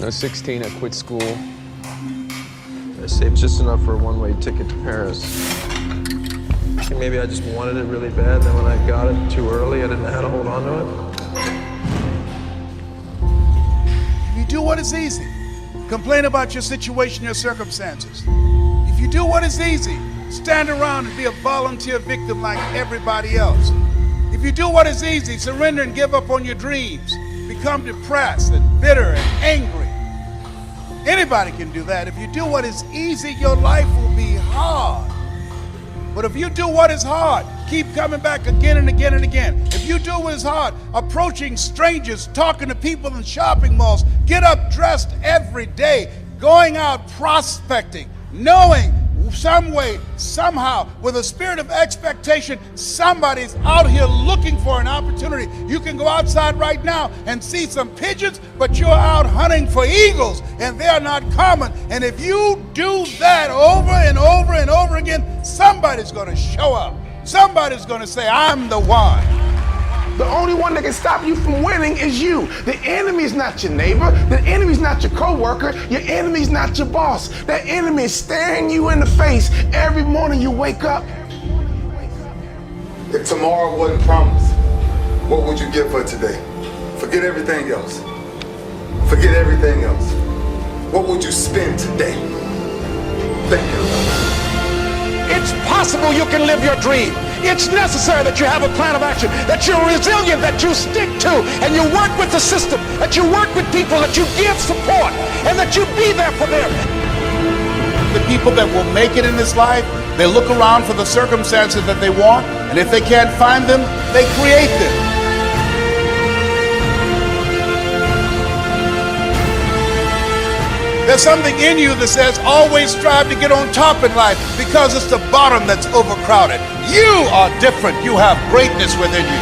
I was 16, I quit school. I saved just enough for a one-way ticket to Paris. I think maybe I just wanted it really bad, and then when I got it too early, I didn't know how to hold on to it. If you do what is easy, complain about your situation, your circumstances. If you do what is easy, stand around and be a volunteer victim like everybody else. If you do what is easy, surrender and give up on your dreams, become depressed and bitter and angry. Anybody can do that. If you do what is easy, your life will be hard. But if you do what is hard, keep coming back again and again and again. If you do what is hard, approaching strangers, talking to people in shopping malls, get up dressed every day, going out prospecting, knowing some way, somehow, with a spirit of expectation, somebody's out here looking for an opportunity. You can go outside right now and see some pigeons, but you're out hunting for eagles, and they're not common. And if you do that over and over and over again, somebody's going to show up. Somebody's going to say, I'm the one. The only one that can stop you from winning is you. The enemy is not your neighbor. The enemy is not your coworker. Your enemy is not your boss. That enemy is staring you in the face every morning you wake up. If tomorrow wasn't promised, what would you give for today? Forget everything else. Forget everything else. What would you spend today? Thank you. It's possible you can live your dream. It's necessary that you have a plan of action, that you're resilient, that you stick to, and you work with the system, that you work with people, that you give support, and that you be there for them. The people that will make it in this life, they look around for the circumstances that they want, and if they can't find them, they create them. There's something in you that says always strive to get on top in life because it's the bottom that's overcrowded. You are different. You have greatness within you.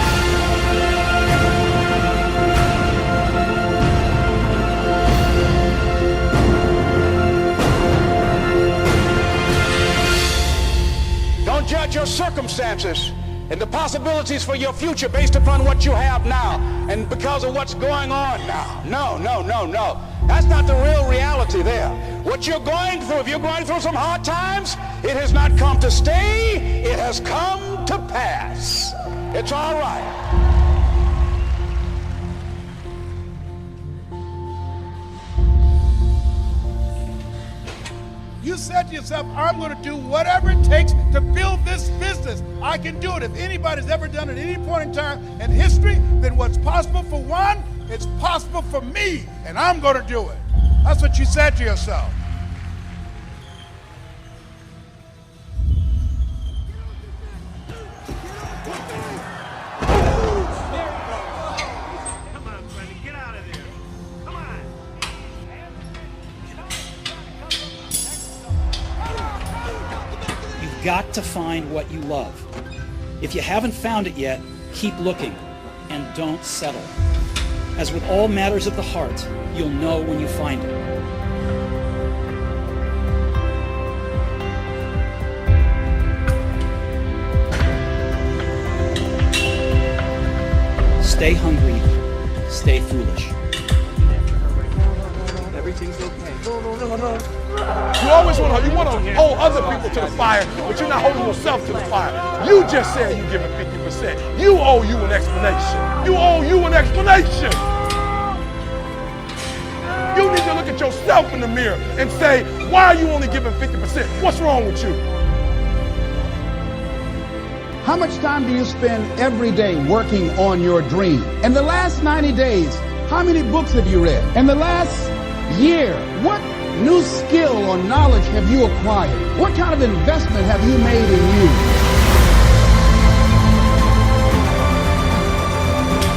Don't judge your circumstances and the possibilities for your future based upon what you have now and because of what's going on now. No, no, no, no. That's not the real reality there. What you're going through, if you're going through some hard times, it has not come to stay, it has come to pass. It's all right. You said to yourself, I'm going to do whatever it takes to build this business. I can do it. If anybody's ever done it at any point in time in history, then what's possible for one, it's possible for me, and I'm going to do it. That's what you said to yourself. Come on, Freddie, get out of there. Come on. You've got to find what you love. If you haven't found it yet, keep looking and don't settle. As with all matters of the heart, you'll know when you find it. Stay hungry, stay foolish. Everything's okay. You always want to hold other people to the fire, but you're not holding yourself to the fire. You just said you're giving 50%. You owe you an explanation. You owe you an explanation. You need to look at yourself in the mirror and say, why are you only giving 50%? What's wrong with you? How much time do you spend every day working on your dream? In the last 90 days, how many books have you read? In the last year, what new skill or knowledge have you acquired? What kind of investment have you made in you?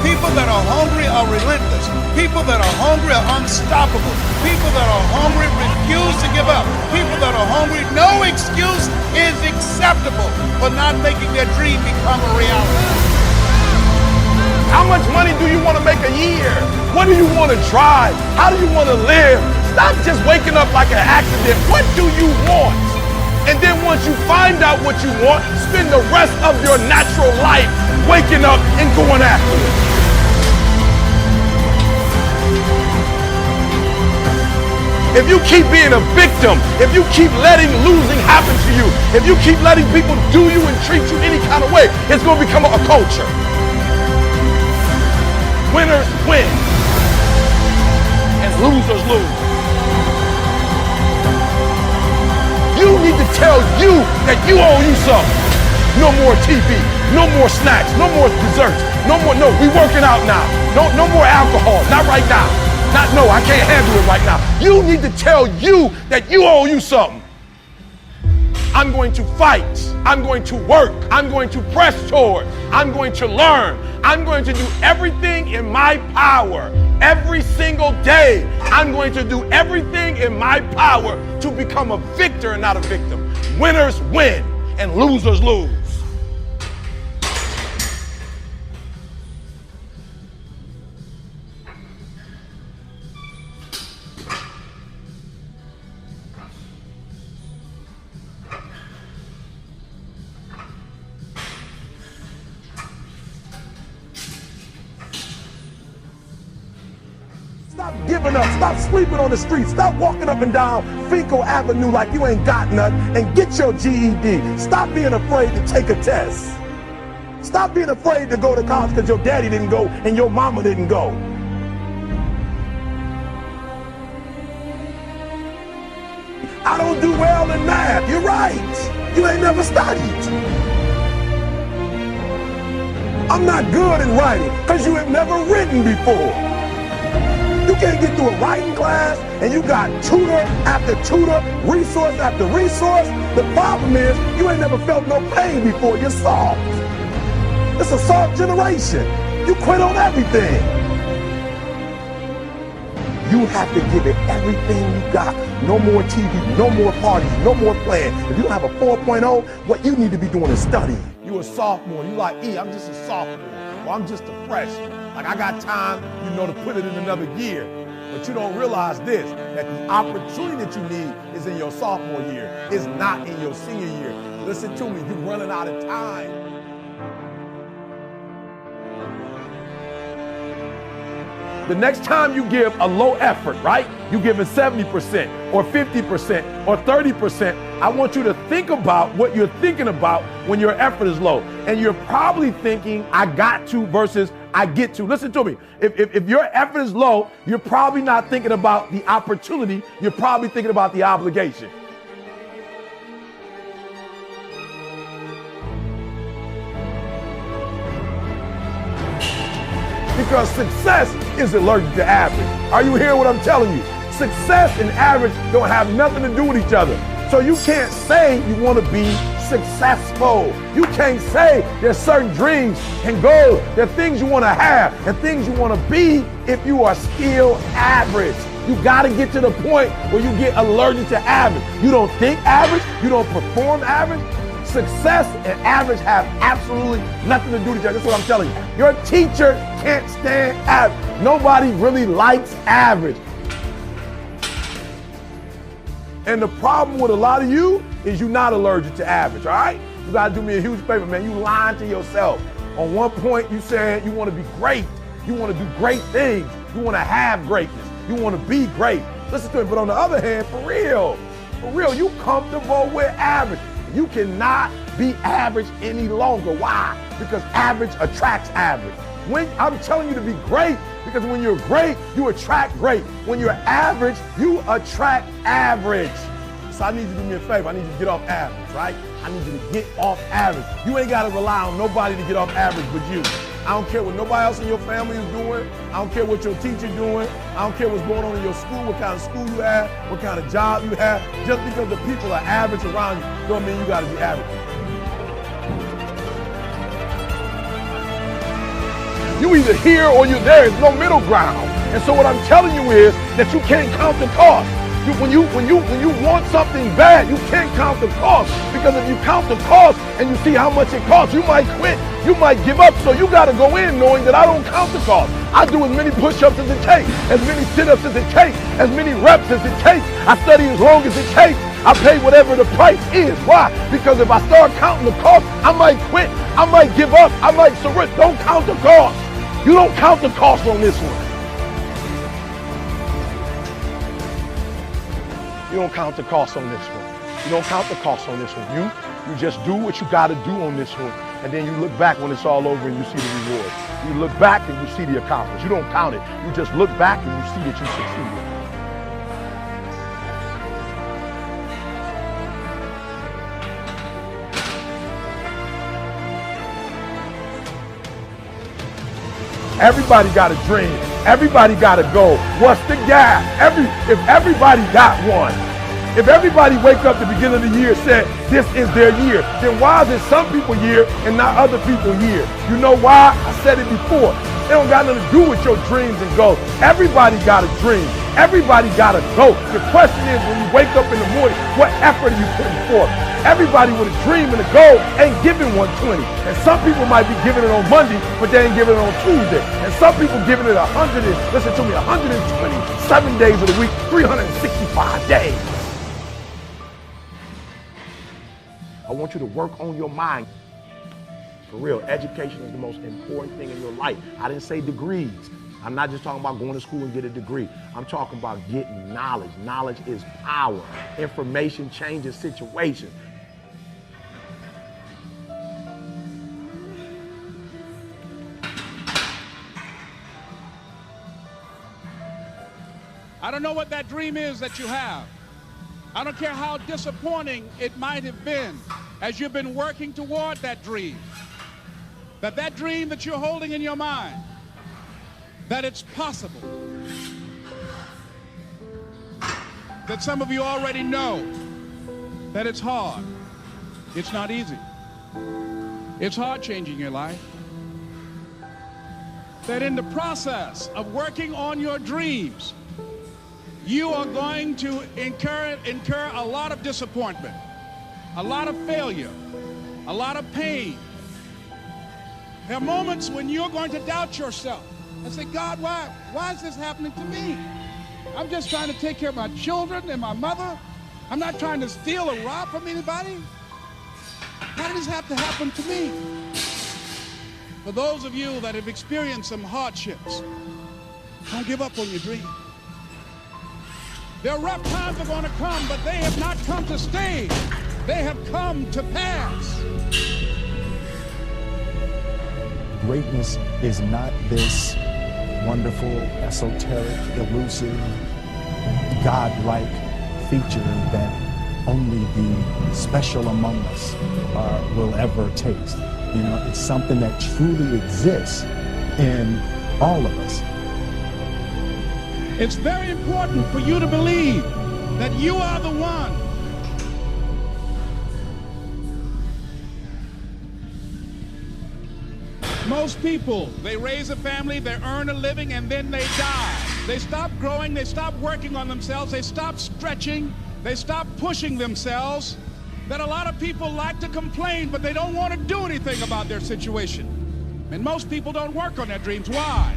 People that are hungry are relentless. People that are hungry are unstoppable. People that are hungry refuse to give up. People that are hungry, no excuse is acceptable for not making their dream become a reality. How much money do you want to make a year? What do you want to drive? How do you want to live? Stop just waking up like an accident. What do you want? And then once you find out what you want, spend the rest of your natural life waking up and going after it. If you keep being a victim, if you keep letting losing happen to you, if you keep letting people do you and treat you any kind of way, it's going to become a culture. Winners win and losers lose. You need to tell you that you owe you something. No more TV, no more snacks, no more desserts, no, we working out now. No more alcohol, not right now. No, I can't handle it right now. You need to tell you that you owe you something. I'm going to fight. I'm going to work. I'm going to press toward. I'm going to learn. I'm going to do everything in my power every single day. I'm going to do everything in my power to become a victor and not a victim. Winners win and losers lose. Stop giving up. Stop sleeping on the street. Stop walking up and down Fenkell Avenue like you ain't got nothing, and get your GED. Stop being afraid to take a test. Stop being afraid to go to college because your daddy didn't go and your mama didn't go. I don't do well in math. You're right. You ain't never studied. I'm not good in writing because you have never written before. You can't get through a writing class and you got tutor after tutor, resource after resource. The problem is you ain't never felt no pain before. You're soft. It's a soft generation. You quit on everything. You have to give it everything you got. No more TV, no more parties, no more playing. If you don't have a 4.0, what you need to be doing is studying. You a sophomore. You like, I'm just a sophomore. Or I'm just a freshman. Like I got time, to put it in another year. But you don't realize this, that the opportunity that you need is in your sophomore year. It's not in your senior year. Listen to me, you're running out of time. The next time you give a low effort, right? You give it 70% or 50% or 30%. I want you to think about what you're thinking about when your effort is low. And you're probably thinking, I got to versus I get to. Listen to me. If your effort is low, you're probably not thinking about the opportunity. You're probably thinking about the obligation. Because success is allergic to average. Are you hearing what I'm telling you? Success and average don't have nothing to do with each other. So you can't say you want to be successful. You can't say there's certain dreams and goals. There are things you want to have and things you want to be if you are still average. You got to get to the point where you get allergic to average. You don't think average. You don't perform average. Success and average have absolutely nothing to do with each other. That's what I'm telling you. Your teacher can't stand average. Nobody really likes average. And the problem with a lot of you is you're not allergic to average, all right? You got to do me a huge favor, man. You lying to yourself. On one point, you said you want to be great. You want to do great things. You want to have greatness. You want to be great. Listen to me. But on the other hand, for real, you comfortable with average. You cannot be average any longer. Why? Because average attracts average. When I'm telling you to be great, because when you're great, you attract great. When you're average, you attract average. So I need you to do me a favor. I need you to get off average, right? I need you to get off average. You ain't got to rely on nobody to get off average but you. I don't care what nobody else in your family is doing. I don't care what your teacher's doing. I don't care what's going on in your school, what kind of school you have, what kind of job you have. Just because the people are average around you don't mean you got to be average. You either here or you're there. There's no middle ground. And so what I'm telling you is that you can't count the cost. When you want something bad, you can't count the cost. Because if you count the cost and you see how much it costs, you might quit. You might give up. So you got to go in knowing that I don't count the cost. I do as many push-ups as it takes, as many sit-ups as it takes, as many reps as it takes. I study as long as it takes. I pay whatever the price is. Why? Because if I start counting the cost, I might quit. I might give up. I might surrender. Don't count the cost. You don't count the cost on this one. You don't count the cost on this one. You don't count the cost on this one. You just do what you got to do on this one, and then you look back when it's all over and you see the reward. You look back and you see the accomplishment. You don't count it. You just look back and you see that you succeeded. Everybody got a dream. Everybody got a goal. What's the gap? If everybody got one, if everybody wake up at the beginning of the year and said this is their year, then why is it some people's year and not other people's year? You know why? I said it before. It don't got nothing to do with your dreams and goals. Everybody got a dream. Everybody got a goal. The question is, when you wake up in the morning, what effort are you putting forth? Everybody with a dream and a goal ain't giving 120. And some people might be giving it on Monday, but they ain't giving it on Tuesday. And some people giving it 127 days of the week, 365 days. I want you to work on your mind. For real, education is the most important thing in your life. I didn't say degrees. I'm not just talking about going to school and get a degree. I'm talking about getting knowledge. Knowledge is power. Information changes situations. I don't know what that dream is that you have. I don't care how disappointing it might have been as you've been working toward that dream. That dream that you're holding in your mind, that it's possible. That some of you already know that it's hard. It's not easy. It's hard changing your life. That in the process of working on your dreams, you are going to incur a lot of disappointment, a lot of failure, a lot of pain. There are moments when you're going to doubt yourself and say, God, why is this happening to me? I'm just trying to take care of my children and my mother. I'm not trying to steal or rob from anybody. Why did this have to happen to me? For those of you that have experienced some hardships, don't give up on your dream. There are rough times are going to come, but they have not come to stay. They have come to pass. Greatness is not this wonderful, esoteric, elusive, God-like feature that only the special among us will ever taste. You know, it's something that truly exists in all of us. It's very important for you to believe that you are the one. Most people, they raise a family, they earn a living, and then they die. They stop growing, they stop working on themselves, they stop stretching, they stop pushing themselves. That a lot of people like to complain, but they don't want to do anything about their situation. And most people don't work on their dreams. Why?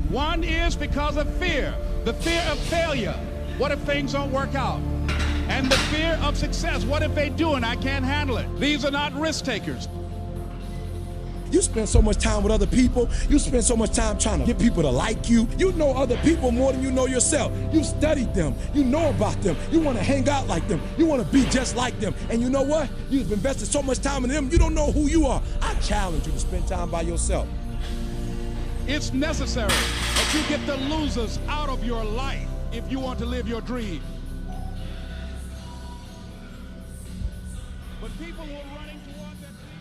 One is because of fear. The fear of failure. What if things don't work out? And the fear of success. What if they do and I can't handle it? These are not risk takers. You spend so much time with other people. You spend so much time trying to get people to like you. You know other people more than you know yourself. You studied them. You know about them. You want to hang out like them. You want to be just like them. And you know what? You've invested so much time in them, you don't know who you are. I challenge you to spend time by yourself. It's necessary that you get the losers out of your life if you want to live your dream. But people who are running toward that dream